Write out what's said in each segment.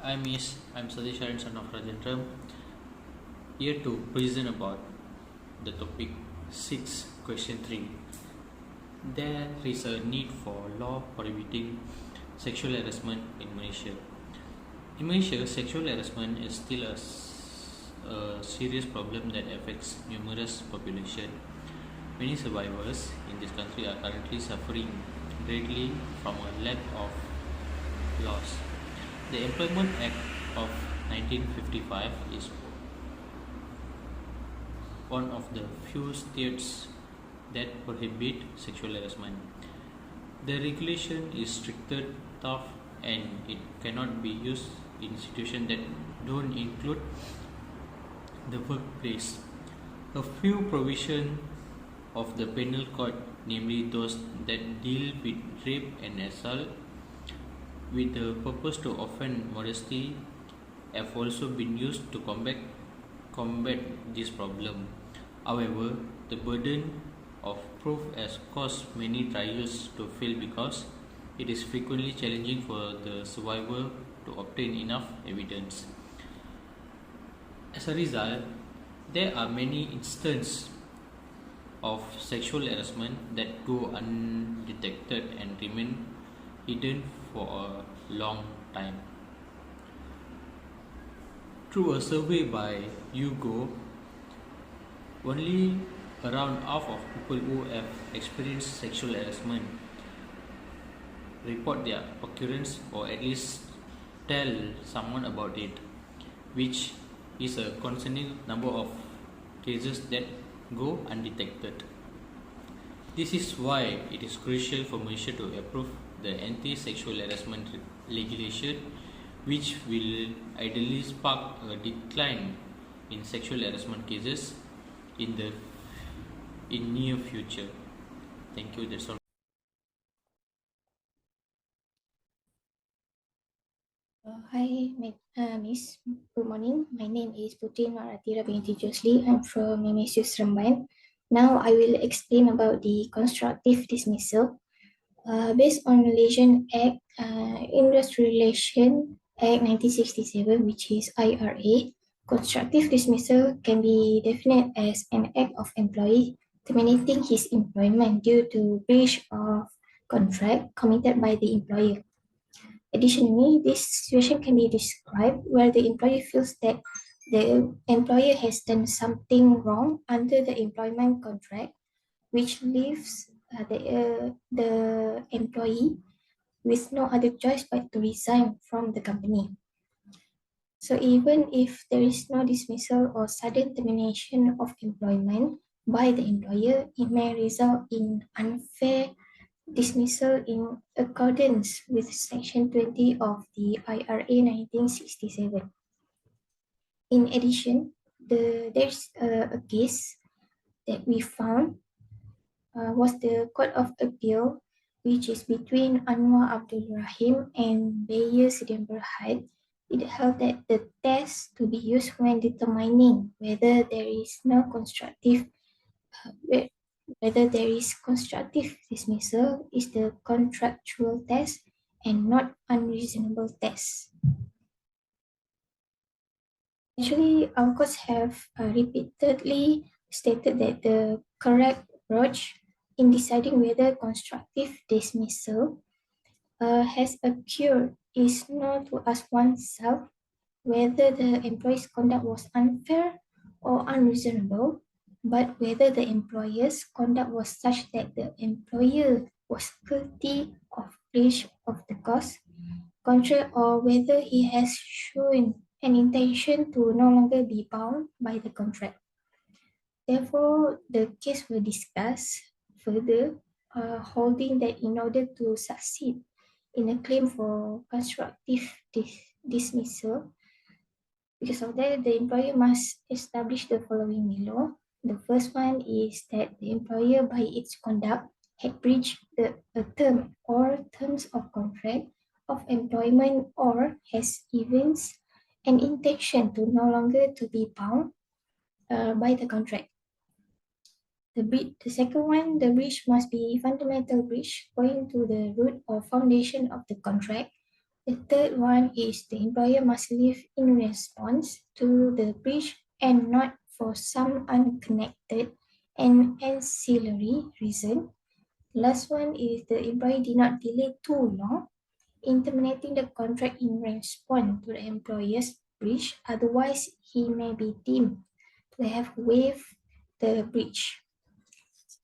I'm Sadish Sharan, son of Rajendra, here to present about the topic 6, question 3. There is a need for law prohibiting sexual harassment in Malaysia. In Malaysia, sexual harassment is still a serious problem that affects numerous population. Many survivors in this country are currently suffering greatly from a lack of laws. The Employment Act of 1955 is one of the few states that prohibit sexual harassment. The regulation is stricter, tough, and it cannot be used in situations that don't include the workplace. A few provisions of the penal code, namely those that deal with rape and assault with the purpose to offend modesty, have also been used to combat this problem. However, the burden of proof has caused many trials to fail because it is frequently challenging for the survivor to obtain enough evidence. As a result, there are many instances of sexual harassment that go undetected and remain hidden for a long time. Through a survey by YouGo, only around half of people who have experienced sexual harassment report their occurrence or at least tell someone about it, which is a concerning number of cases that go undetected. This is why it is crucial for Malaysia to approve the anti-sexual harassment legislation, which will ideally spark a decline in sexual harassment cases in the near future. Thank you. That's all. Miss. Good morning. My name is Putri Maratira binti Josli. I'm from MSU Seremban. Now I will explain about the constructive dismissal. Based on Malaysian Act, Industrial Relation Act 1967, which is IRA, constructive dismissal can be defined as an act of employee terminating his employment due to breach of contract committed by the employer. Additionally, this situation can be described where the employee feels that the employer has done something wrong under the employment contract, which leaves the employee with no other choice but to resign from the company. So even if there is no dismissal or sudden termination of employment by the employer, it may result in unfair dismissal in accordance with Section 20 of the IRA 1967. In addition, there's a case that we found was the Court of Appeal, which is between Anwar Abdul Rahim and Bayer Sidin Berhad. It held that the test to be used when determining whether there is no constructive whether there is constructive dismissal is the contractual test and not unreasonable test. Actually, our courts have repeatedly stated that the correct approach in deciding whether constructive dismissal has occurred is not to ask oneself whether the employee's conduct was unfair or unreasonable, but whether the employer's conduct was such that the employer was guilty of breach of the contract or whether he has shown an intention to no longer be bound by the contract. Therefore, the case will discuss further, holding that in order to succeed in a claim for constructive dismissal, because of that, the employer must establish the following below. The first one is that the employer, by its conduct, had breached a term or terms of contract of employment or has evinced an intention to no longer to be bound by the contract. The second one, the breach must be fundamental breach going to the root or foundation of the contract, The third one is the employer must leave in response to the breach and not for some unconnected and ancillary reason. Last one is the employee did not delay too long in terminating the contract in response to the employer's breach, otherwise he may be deemed to have waived the breach.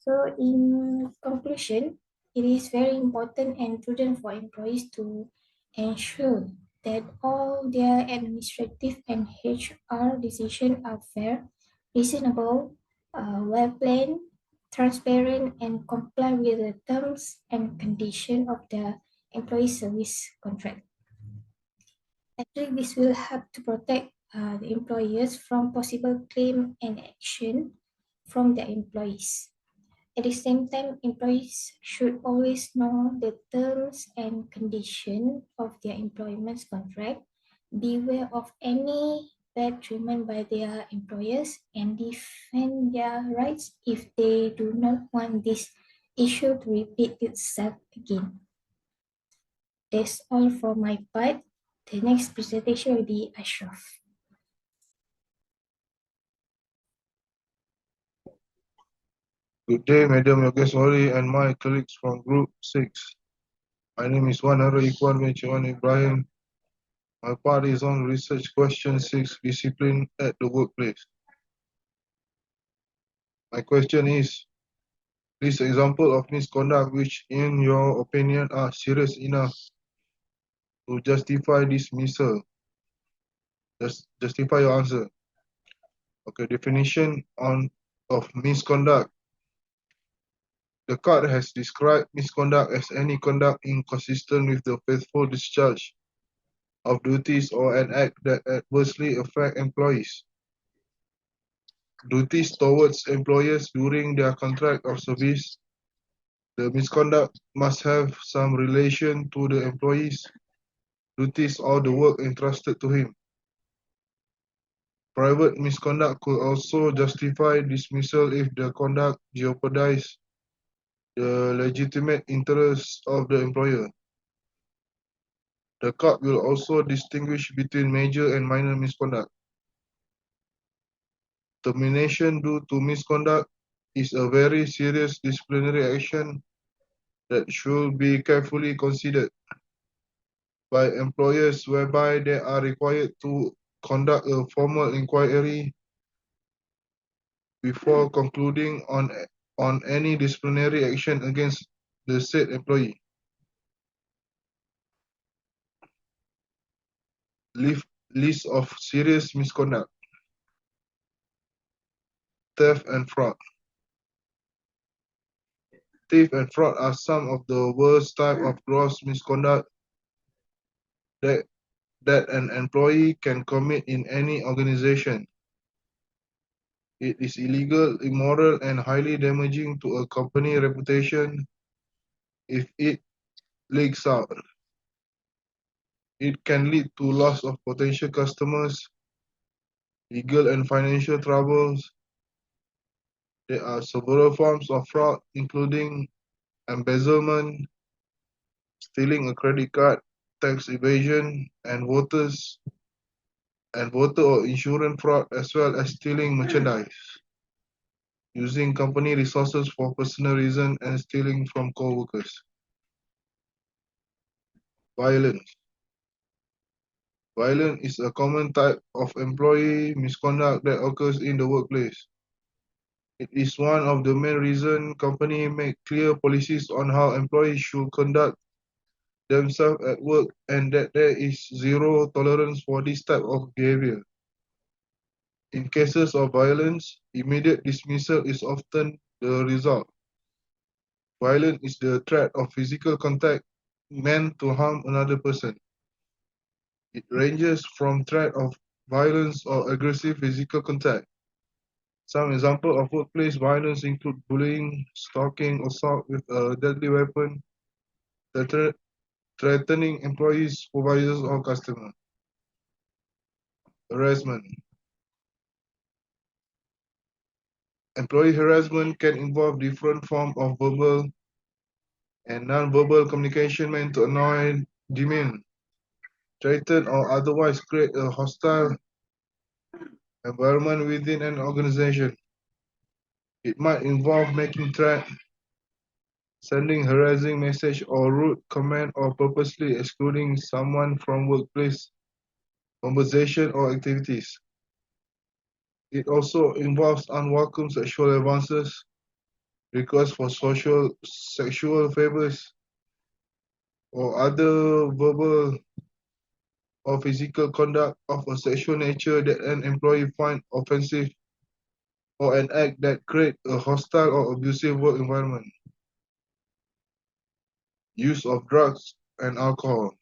So in conclusion, it is very important and prudent for employees to ensure that all their administrative and HR decisions are fair, reasonable, well planned, transparent, and comply with the terms and conditions of the employee service contract. Actually, this will help to protect the employers from possible claim and action from their employees. At the same time, employees should always know the terms and conditions of their employment contract, beware of any bad treatment by their employers, and defend their rights if they do not want this issue to repeat itself again. That's all for my part. The next presentation will be Ashraf. Good day, Madam Yogeswari and my colleagues from Group 6. My name is Wanara Ikhwan Mechawan Ibrahim. My part is on Research Question 6, Discipline at the Workplace. My question is, list example of misconduct which, in your opinion, are serious enough to justify dismissal. Just justify your answer. Okay, definition of misconduct. The court has described misconduct as any conduct inconsistent with the faithful discharge of duties or an act that adversely affect employees. Duties towards employers during their contract of service. The misconduct must have some relation to the employee's duties or the work entrusted to him. Private misconduct could also justify dismissal if the conduct jeopardizes the legitimate interests of the employer. The court will also distinguish between major and minor misconduct. Termination due to misconduct is a very serious disciplinary action that should be carefully considered by employers, whereby they are required to conduct a formal inquiry before concluding on any disciplinary action against the said employee. List of serious misconduct. Theft and fraud. Theft and fraud are some of the worst type of gross misconduct that an employee can commit in any organization. It is illegal, immoral, and highly damaging to a company reputation if it leaks out. It can lead to loss of potential customers, legal and financial troubles. There are several forms of fraud, including embezzlement, stealing a credit card, tax evasion, and voter or insurance fraud, as well as stealing merchandise, using company resources for personal reasons, and stealing from co-workers. Violence. Violence is a common type of employee misconduct that occurs in the workplace. It is one of the main reasons companies make clear policies on how employees should conduct themselves at work, and that there is zero tolerance for this type of behavior. In cases of violence, immediate dismissal is often the result. Violence is the threat of physical contact meant to harm another person. It ranges from threat of violence or aggressive physical contact. Some examples of workplace violence include bullying, stalking, assault with a deadly weapon, threatening employees, supervisors, or customers. Harassment. Employee harassment can involve different forms of verbal and non-verbal communication meant to annoy, demean, threaten or otherwise create a hostile environment within an organization. It might involve making threat, sending harassing message or rude comment, or purposely excluding someone from workplace conversation or activities. It also involves unwelcome sexual advances, requests for sexual favors, or other verbal or physical conduct of a sexual nature that an employee finds offensive, or an act that creates a hostile or abusive work environment. Use of drugs and alcohol.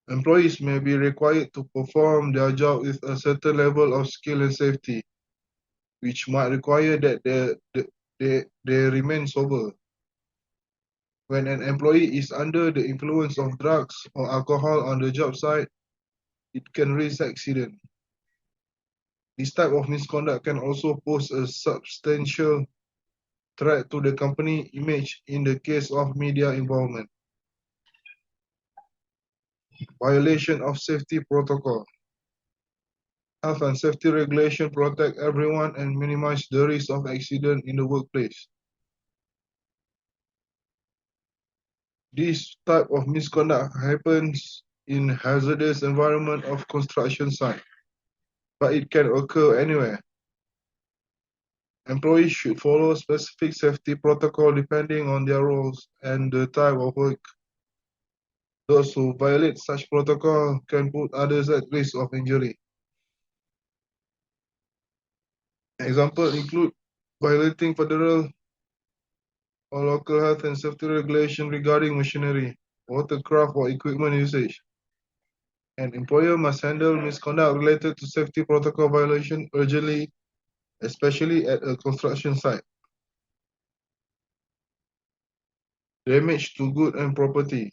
Employees may be required to perform their job with a certain level of skill and safety, which might require that they remain sober. When an employee is under the influence of drugs or alcohol on the job site, it can risk accident. This type of misconduct can also pose a substantial threat to the company image in the case of media involvement. Violation of safety protocol. Health and safety regulation protect everyone and minimize the risk of accident in the workplace. This type of misconduct happens in hazardous environment of construction site, but it can occur anywhere. Employees should follow specific safety protocol depending on their roles and the type of work. Those who violate such protocol can put others at risk of injury. Examples include violating federal or local health and safety regulation regarding machinery, watercraft, or equipment usage. An employer must handle misconduct related to safety protocol violation urgently, especially at a construction site. Damage to good and property.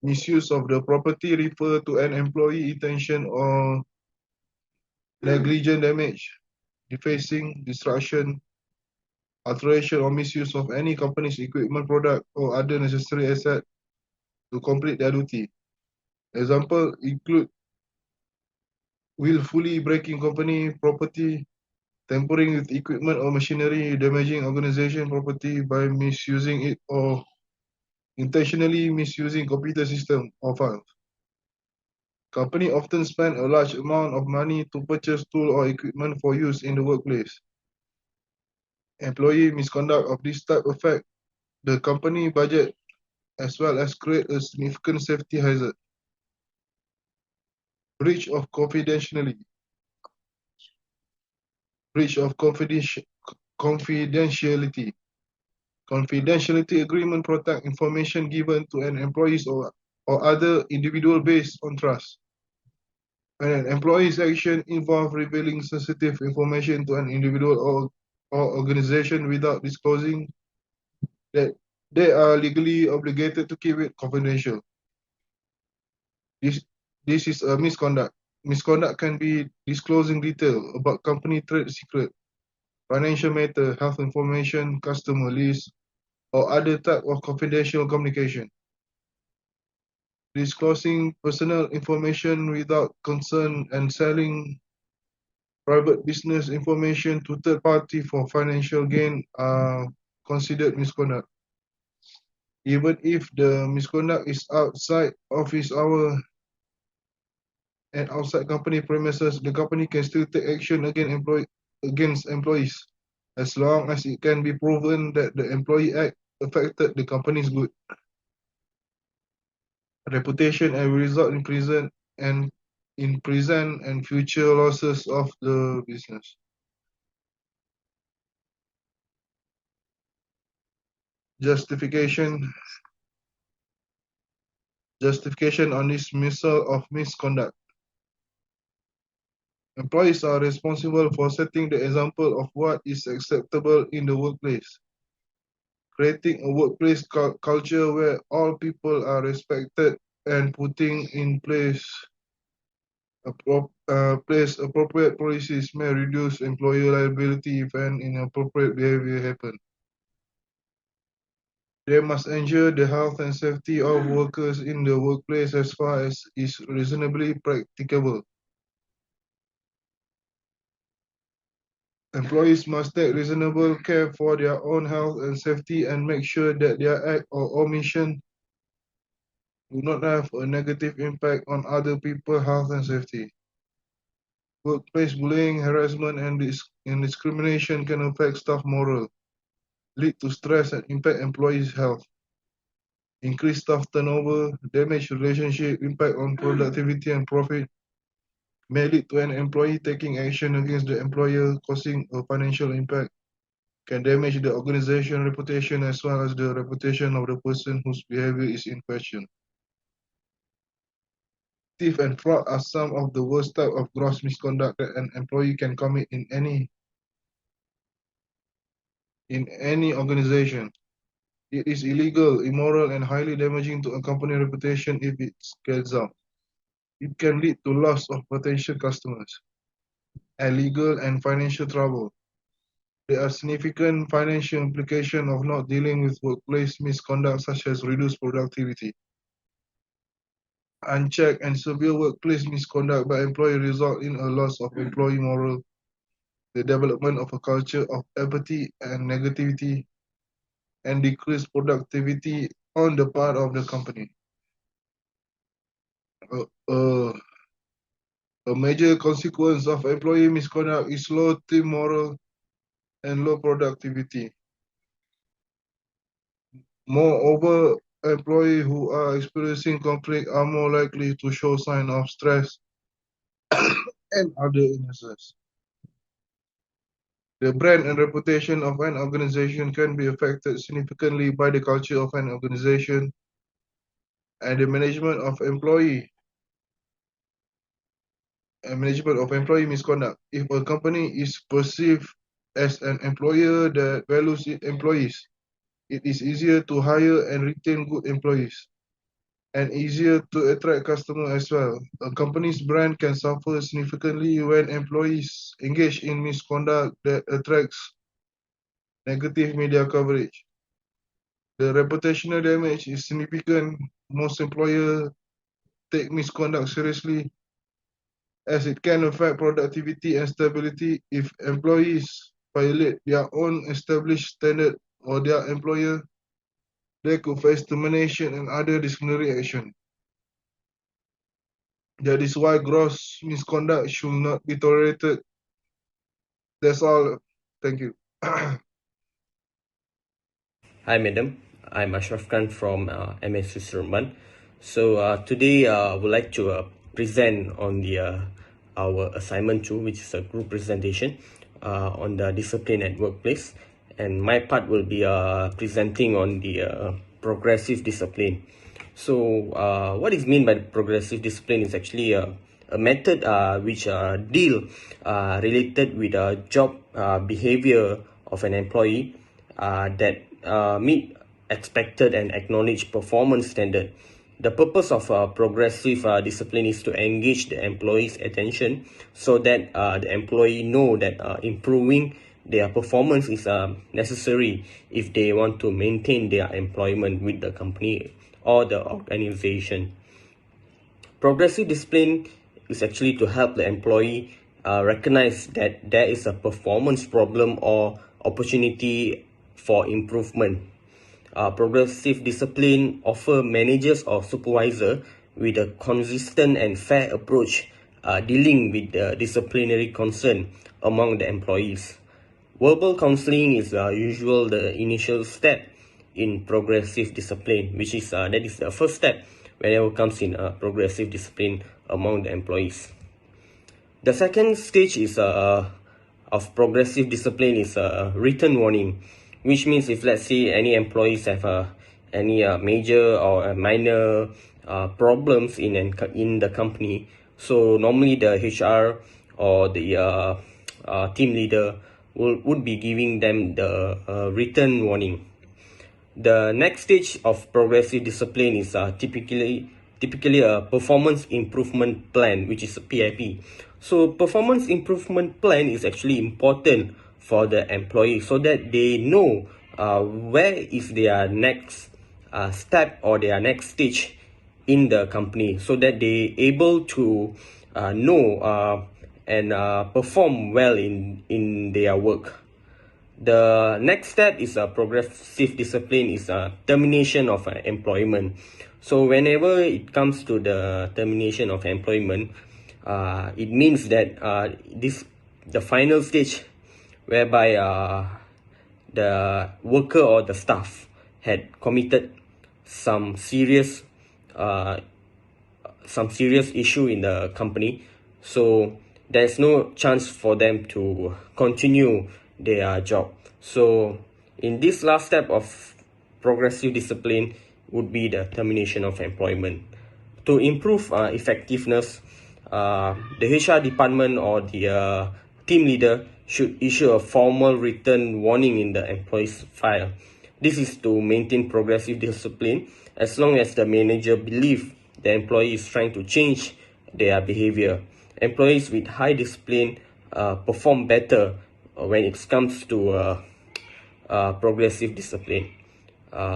Misuse of the property refer to an employee intention or negligent damage, defacing, destruction, alteration, or misuse of any company's equipment, product, or other necessary asset to complete their duty. Example include willfully breaking company property, tampering with equipment or machinery, damaging organization property by misusing it, or intentionally misusing computer system or files. Company often spend a large amount of money to purchase tool or equipment for use in the workplace. Employee misconduct of this type affect the company budget as well as create a significant safety hazard. Breach of confidentiality. Breach of confidentiality. Confidentiality agreement protect information given to an employee or other individual based on trust. When an employee's action involve revealing sensitive information to an individual or organization without disclosing that they are legally obligated to keep it confidential. This is a misconduct. Misconduct can be disclosing detail about company trade secret, financial matter, health information, customer list, or other type of confidential communication. Disclosing personal information without consent and selling private business information to third party for financial gain are considered misconduct. Even if the misconduct is outside office hour and outside company premises, the company can still take action against employees as long as it can be proven that the employee act affected the company's good reputation and will result in present and future losses of the business. Justification on dismissal of misconduct. Employees are responsible for setting the example of what is acceptable in the workplace. Creating a workplace culture where all people are respected and putting in place appropriate policies may reduce employer liability if an inappropriate behavior happens. They must ensure the health and safety of workers in the workplace as far as is reasonably practicable. Employees must take reasonable care for their own health and safety and make sure that their act or omission do not have a negative impact on other people's health and safety. Workplace bullying, harassment, and discrimination can affect staff morale, lead to stress and impact employees' health, increase staff turnover, damage relationship, impact on productivity and profit, may lead to an employee taking action against the employer, causing a financial impact, can damage the organization reputation as well as the reputation of the person whose behavior is in question. Theft and fraud are some of the worst type of gross misconduct that an employee can commit in any organization. It is illegal, immoral, and highly damaging to a company reputation if it gets out. It can lead to loss of potential customers, and legal and financial trouble. There are significant financial implications of not dealing with workplace misconduct, such as reduced productivity. Unchecked and severe workplace misconduct by employee result in a loss of employee morale, the development of a culture of apathy and negativity, and decreased productivity on the part of the company. A major consequence of employee misconduct is low team morale and low productivity. Moreover, employees who are experiencing conflict are more likely to show signs of stress and other illnesses. The brand and reputation of an organization can be affected significantly by the culture of an organization and the management of employee misconduct. If a company is perceived as an employer that values its employees, it is easier to hire and retain good employees, and easier to attract customers as well. A company's brand can suffer significantly when employees engage in misconduct that attracts negative media coverage. The reputational damage is significant. Most employers take misconduct seriously, as it can affect productivity and stability. If employees violate their own established standard or their employer, they could face termination and other disciplinary action. That is why gross misconduct should not be tolerated. That's all. Thank you. Hi, madam. I'm Ashraf Khan from MSU Seremban. So today I would like to present on the our assignment 2, which is a group presentation on the discipline at workplace. And my part will be presenting on the progressive discipline. So what is meant by progressive discipline is actually a method which deal related with job behavior of an employee that meet expected and acknowledged performance standard. The purpose of progressive discipline is to engage the employee's attention so that the employee know that improving their performance is necessary if they want to maintain their employment with the company or the organization. Progressive discipline is actually to help the employee recognize that there is a performance problem or opportunity for improvement. Progressive discipline offer managers or supervisor with a consistent and fair approach dealing with the disciplinary concern among the employees. Verbal counseling is usual the initial step in progressive discipline, which is that is the first step whenever comes in progressive discipline among the employees. The second stage is of progressive discipline is written warning, which means if let's say any employees have any major or minor problems in the company, so normally the HR or the team leader would be giving them the written warning. The next stage of progressive discipline is typically a performance improvement plan, which is a PIP. So performance improvement plan is actually important for the employee so that they know where is their next step or their next stage in the company, so that they able to know and perform well in their work. The next step is a progressive discipline, is a termination of employment. So whenever it comes to the termination of employment, it means that the final stage whereby the worker or the staff had committed some serious uh, issue in the company, so there's no chance for them to continue their job. So in this last step of progressive discipline would be the termination of employment. To improve effectiveness, the HR department or the team leader should issue a formal written warning in the employee's file. This is to maintain progressive discipline as long as the manager believes the employee is trying to change their behavior. Employees with high discipline perform better when it comes to progressive discipline.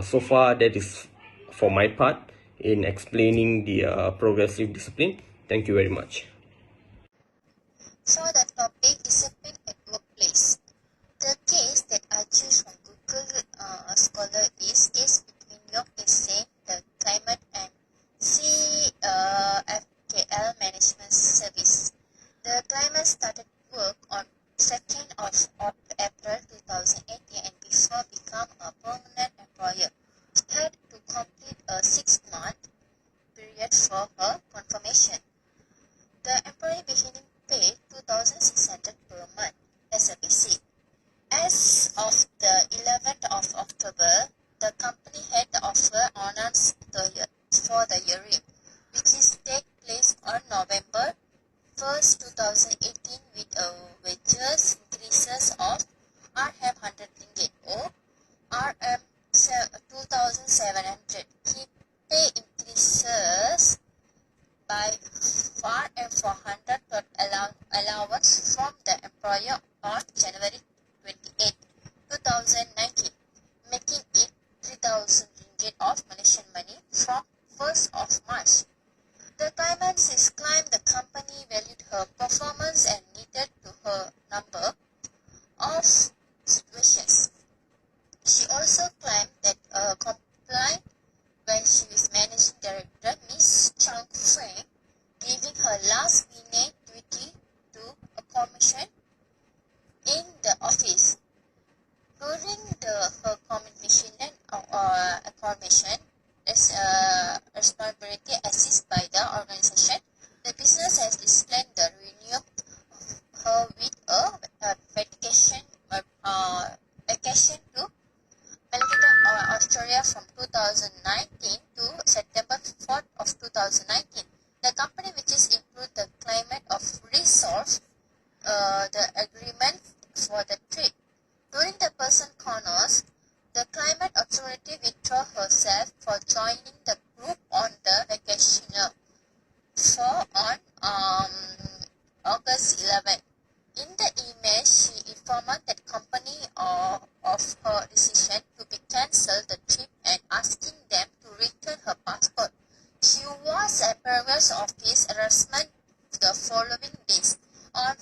So far, that is for my part in explaining the progressive discipline. Thank you very much. So the topic discipline at workplace. The case that I choose from Google Scholar is case between York SA, the climate, and CFKL Management Service. The climate started work on 2nd of April 2018 and before become a permanent employer, she had to complete a 6-month period for her confirmation. The employee beginning paid 2,600 per month as a basic. As of the 11th of October, the company had the offer announced for the hearing, which is take place on November 1st, 2018 with a wages increases of RM100 ringgit or RM2,700. He pay increases by RM400 per allowance from the employer on January 28, 2019, making it 3,000 ringgit of Malaysian money from 1st of March. The claimant claimed the company valued her performance and needed to her number of situations. She also claimed that a complaint when she was managing director, Ms. Chang Feng, giving her last minute duty to a commission in the office. During her commission responsibility assist by the organization, the business has disciplined the renewal of her with a vacation to Melbourne, Australia from 2019 to September 4th of 2019. The company, which is include the climate of resolve the agreement for the trip. During the person corners, the climate authority withdrew herself for joining the group on the vacation on August 11. In the email, she informed that company of her decision to be cancelled the trip and asking them to return her passport. She was apprised of this harassment the following days, on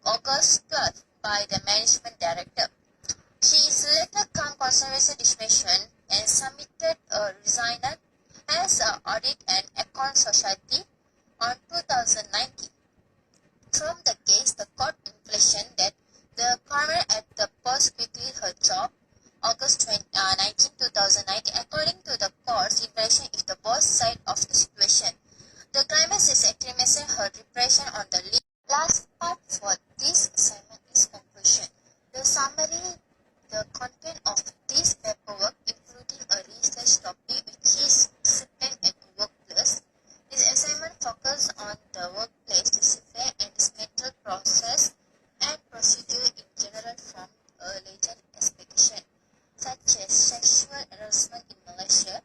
August 12th, by the management director. She is later come conservation dismission and submitted a resignation as an audit and account society on 2019. From the case, the court inflation that the coroner at the post quickly her job August 19, 2019. According to the court's inflation is the both side of the situation. The claimant is extremizing her depression on the last part for this assignment is conclusion. The summary, the content of this paperwork including a research topic which is discipline at workplace. This assignment focuses on the workplace discipline and dismissal process and procedure in general from a legend expectation, such as sexual harassment in Malaysia,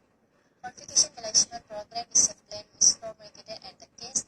qualification Malaysia program discipline miscommunicated and the case